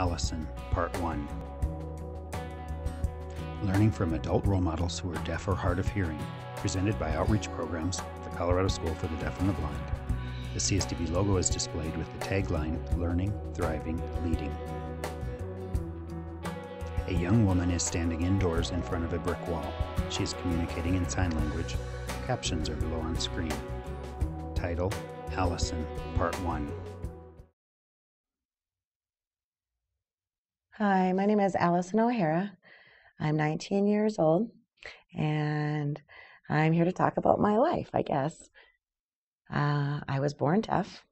Alison, Part 1. Learning from adult role models who are deaf or hard of hearing, presented by outreach programs at the Colorado School for the Deaf and the Blind. The CSDB logo is displayed with the tagline, Learning, Thriving, Leading. A young woman is standing indoors in front of a brick wall. She is communicating in sign language. Captions are below on screen. Title, Alison, Part 1. Hi, my name is Alison O'Hara. I'm 19 years old, and I'm here to talk about my life, I guess. I was born deaf.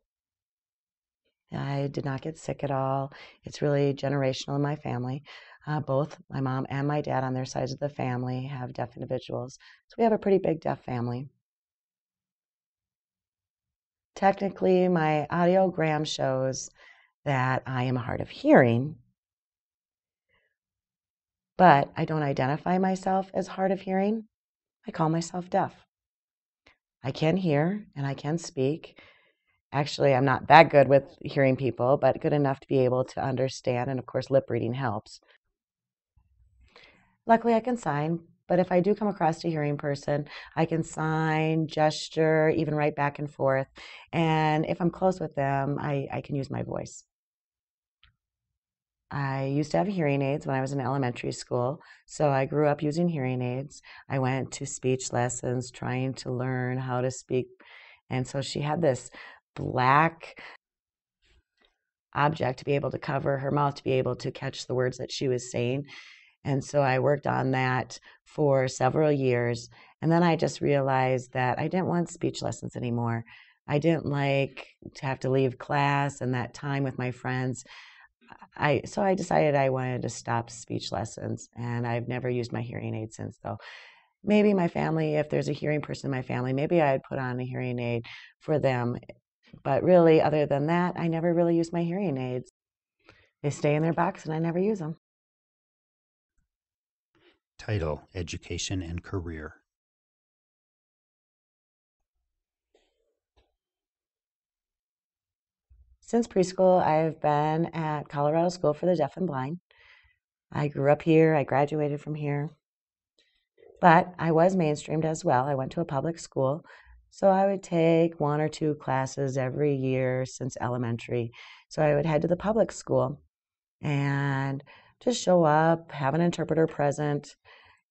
I did not get sick at all. It's really generational in my family. Both my mom and my dad on their sides of the family have deaf individuals, so we have a pretty big deaf family. Technically, my audiogram shows that I am hard of hearing, but I don't identify myself as hard of hearing. I call myself deaf. I can hear and I can speak. Actually, I'm not that good with hearing people, but good enough to be able to understand, and of course, lip reading helps. Luckily, I can sign, but if I do come across a hearing person, I can sign, gesture, even write back and forth. And if I'm close with them, I can use my voice. I used to have hearing aids when I was in elementary school, so I grew up using hearing aids. I went to speech lessons trying to learn how to speak, and so she had this black object to be able to cover her mouth to be able to catch the words that she was saying. And so I worked on that for several years, and then I just realized that I didn't want speech lessons anymore. I didn't like to have to leave class and that time with my friends. So I decided I wanted to stop speech lessons, and I've never used my hearing aid since, though. Maybe my family, if there's a hearing person in my family, maybe I'd put on a hearing aid for them. But really, other than that, I never really use my hearing aids. They stay in their box and I never use them. Title, Education and Career. Since preschool, I've been at Colorado School for the Deaf and Blind. I grew up here. I graduated from here. But I was mainstreamed as well. I went to a public school, so I would take 1 or 2 classes every year since elementary. So I would head to the public school and just show up, have an interpreter present,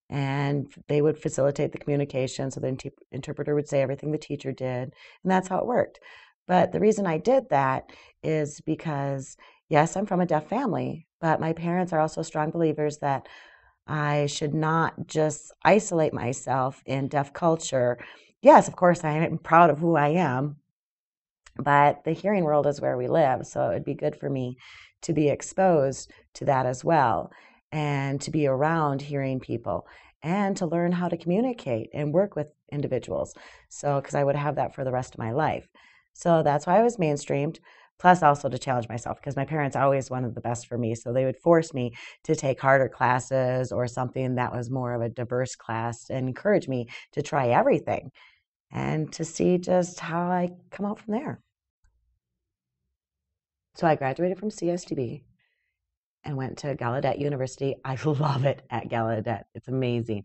and they would facilitate the communication. So the interpreter would say everything the teacher did, and that's how it worked. But the reason I did that is because, yes, I'm from a deaf family, but my parents are also strong believers that I should not just isolate myself in deaf culture. Yes, of course, I am proud of who I am, but the hearing world is where we live, so it would be good for me to be exposed to that as well, and to be around hearing people, and to learn how to communicate and work with individuals. So, because I would have that for the rest of my life. So that's why I was mainstreamed, plus also to challenge myself, because my parents always wanted the best for me. So they would force me to take harder classes or something that was more of a diverse class and encourage me to try everything and to see just how I come out from there. So I graduated from CSDB and went to Gallaudet University. I love it at Gallaudet. It's amazing.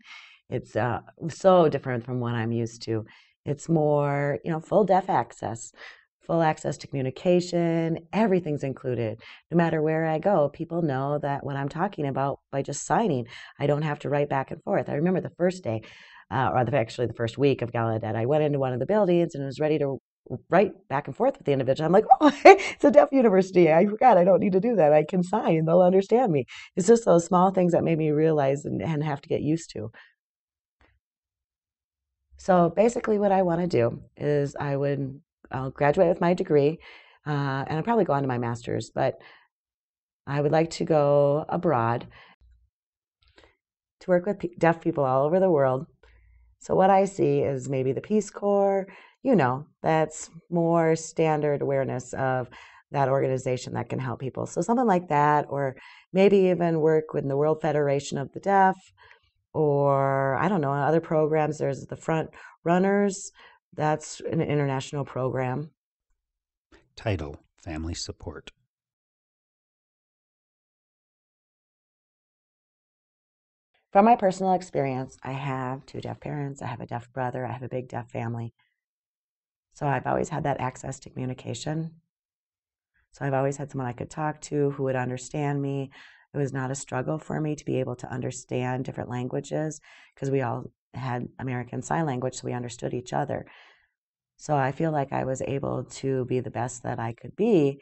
It's so different from what I'm used to. It's more, full deaf access, full access to communication. Everything's included. No matter where I go, people know that what I'm talking about by just signing. I don't have to write back and forth. I remember the first day, actually the first week of Gallaudet, I went into one of the buildings and was ready to write back and forth with the individual. I'm like, oh, it's a deaf university. I forgot I don't need to do that. I can sign. They'll understand me. It's just those small things that made me realize and have to get used to. So basically what I want to do is I'll graduate with my degree, and I'll probably go on to my master's, but I would like to go abroad to work with deaf people all over the world. So what I see is maybe the Peace Corps, that's more standard awareness of that organization that can help people. So something like that, or maybe even work with the World Federation of the Deaf, or I don't know, other programs. There's the Front Runners. That's an international program. Title, Family Support. From my personal experience, I have 2 deaf parents, I have a deaf brother, I have a big deaf family. So I've always had that access to communication. So I've always had someone I could talk to who would understand me. It was not a struggle for me to be able to understand different languages because we all had American Sign Language, so we understood each other. So I feel like I was able to be the best that I could be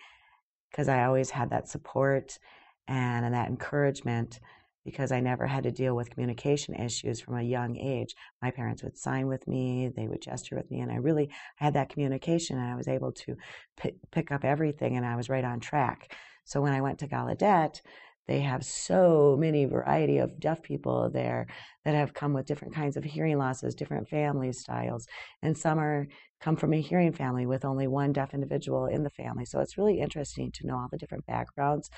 because I always had that support and that encouragement because I never had to deal with communication issues from a young age. My parents would sign with me, they would gesture with me, and I had that communication, and I was able to pick up everything, and I was right on track. So when I went to Gallaudet, they have so many variety of deaf people there that have come with different kinds of hearing losses, different family styles, and some come from a hearing family with only one deaf individual in the family. So it's really interesting to know all the different backgrounds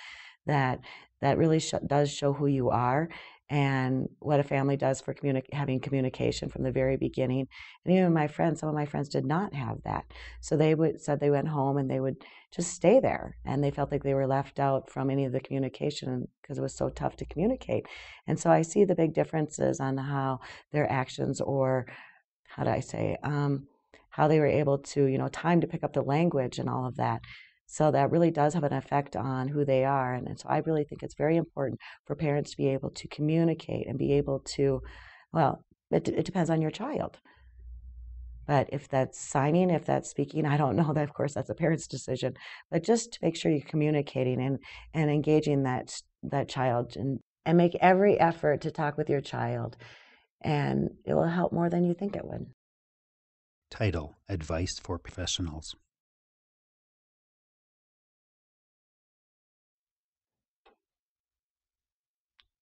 that really does show who you are and what a family does for having communication from the very beginning. And even some of my friends did not have that. So said they went home and they would just stay there, and they felt like they were left out from any of the communication because it was so tough to communicate. And so I see the big differences on how their actions, or how do I say, how they were able to, time to pick up the language and all of that. So that really does have an effect on who they are. And so I really think it's very important for parents to be able to communicate and be able to, well, it depends on your child. But if that's signing, if that's speaking, I don't know. That, of course, that's a parent's decision. But just to make sure you're communicating and engaging that child and make every effort to talk with your child. And it will help more than you think it would. Title: Advice for Professionals.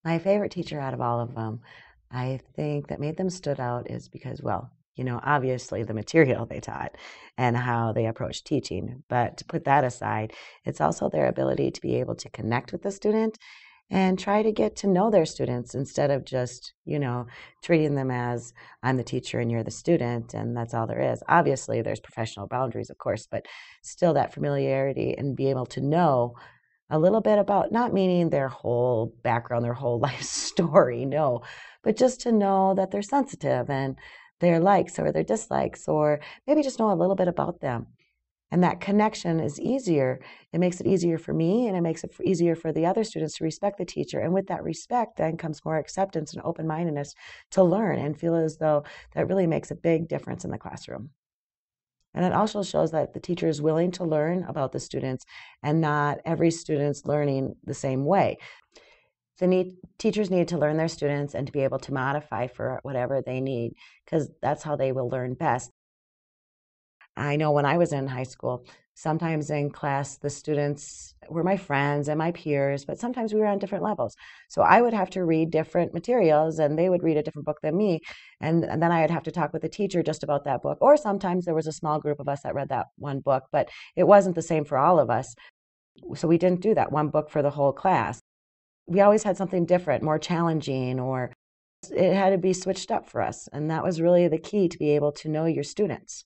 My favorite teacher out of all of them, I think that made them stood out is because, well, obviously the material they taught and how they approached teaching. But to put that aside, it's also their ability to be able to connect with the student and try to get to know their students instead of just, treating them as I'm the teacher and you're the student and that's all there is. Obviously, there's professional boundaries, of course, but still that familiarity and be able to know a little bit about, not meaning their whole background, their whole life story, no, but just to know that they're sensitive and their likes or their dislikes, or maybe just know a little bit about them. And that connection is easier. It makes it easier for me, and it makes it easier for the other students to respect the teacher. And with that respect, then comes more acceptance and open-mindedness to learn and feel as though that really makes a big difference in the classroom. And it also shows that the teacher is willing to learn about the students, and not every student's learning the same way. Teachers need to learn their students and to be able to modify for whatever they need, because that's how they will learn best. I know when I was in high school, sometimes in class, the students were my friends and my peers, but sometimes we were on different levels. So I would have to read different materials and they would read a different book than me. And then I would have to talk with the teacher just about that book. Or sometimes there was a small group of us that read that one book, but it wasn't the same for all of us. So we didn't do that one book for the whole class. We always had something different, more challenging, or it had to be switched up for us. And that was really the key, to be able to know your students.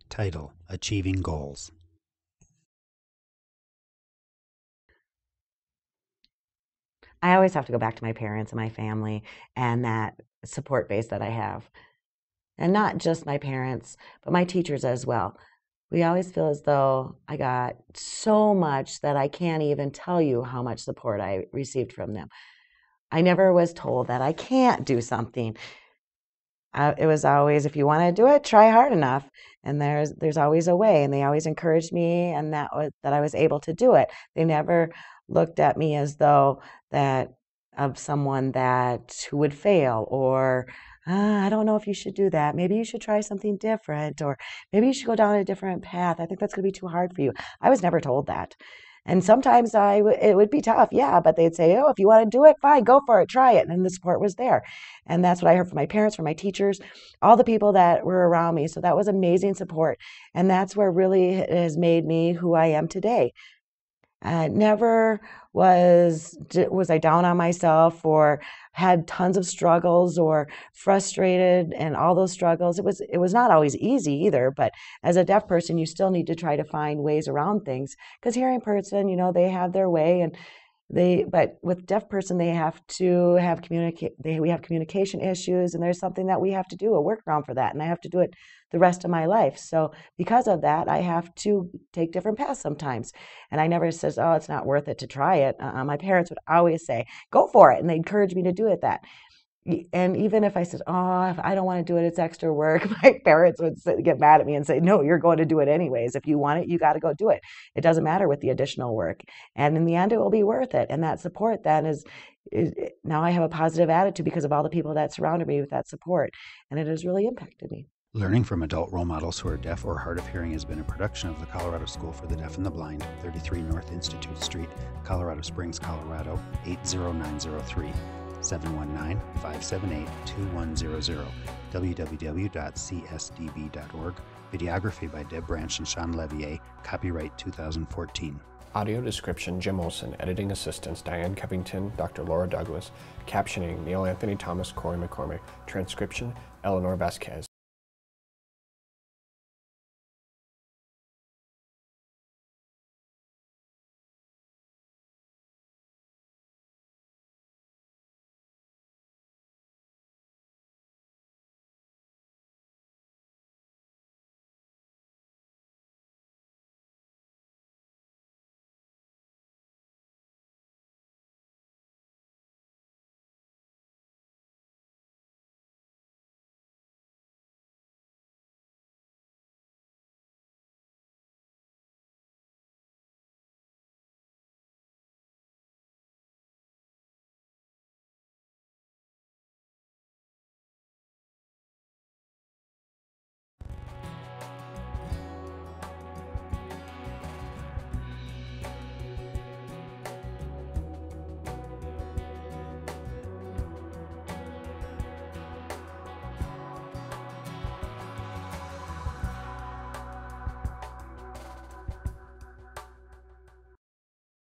Title: Achieving Goals. I always have to go back to my parents and my family and that support base that I have. And not just my parents, but my teachers as well. We always feel as though I got so much that I can't even tell you how much support I received from them. I never was told that I can't do something. It was always, if you want to do it, try hard enough. And there's always a way. And they always encouraged me, and that I was able to do it. They never looked at me as though that of someone who would fail, or I don't know if you should do that. Maybe you should try something different, or maybe you should go down a different path. I think that's going to be too hard for you. I was never told that. And sometimes it would be tough, yeah, but they'd say, oh, if you want to do it, fine, go for it, try it. And the support was there. And that's what I heard from my parents, from my teachers, all the people that were around me. So that was amazing support. And that's where really has made me who I am today. Never was I down on myself or had tons of struggles or frustrated, and all those struggles. It was not always easy either, but as a deaf person, you still need to try to find ways around things, because hearing person, they have their way, and But with deaf person, they have to have we have communication issues, and there's something that we have to do, a workaround for that, and I have to do it the rest of my life. So because of that, I have to take different paths sometimes. And I never says, oh, it's not worth it to try it. My parents would always say, go for it, and they encourage me to do it. And even if I said, oh, if I don't want to do it, it's extra work, my parents would get mad at me and say, no, you're going to do it anyways. If you want it, you got to go do it. It doesn't matter with the additional work. And in the end, it will be worth it. And that support then is now I have a positive attitude because of all the people that surrounded me with that support. And it has really impacted me. Learning from adult role models who are deaf or hard of hearing has been a production of the Colorado School for the Deaf and the Blind, 33 North Institute Street, Colorado Springs, Colorado, 80903. 719-578-2100, www.csdb.org. Videography by Deb Branch and Sean Leveille, copyright 2014. Audio description, Jim Olson. Editing assistants, Diane Covington, Dr. Laura Douglas. Captioning, Neil Anthony Thomas, Corey McCormick. Transcription, Eleanor Vasquez.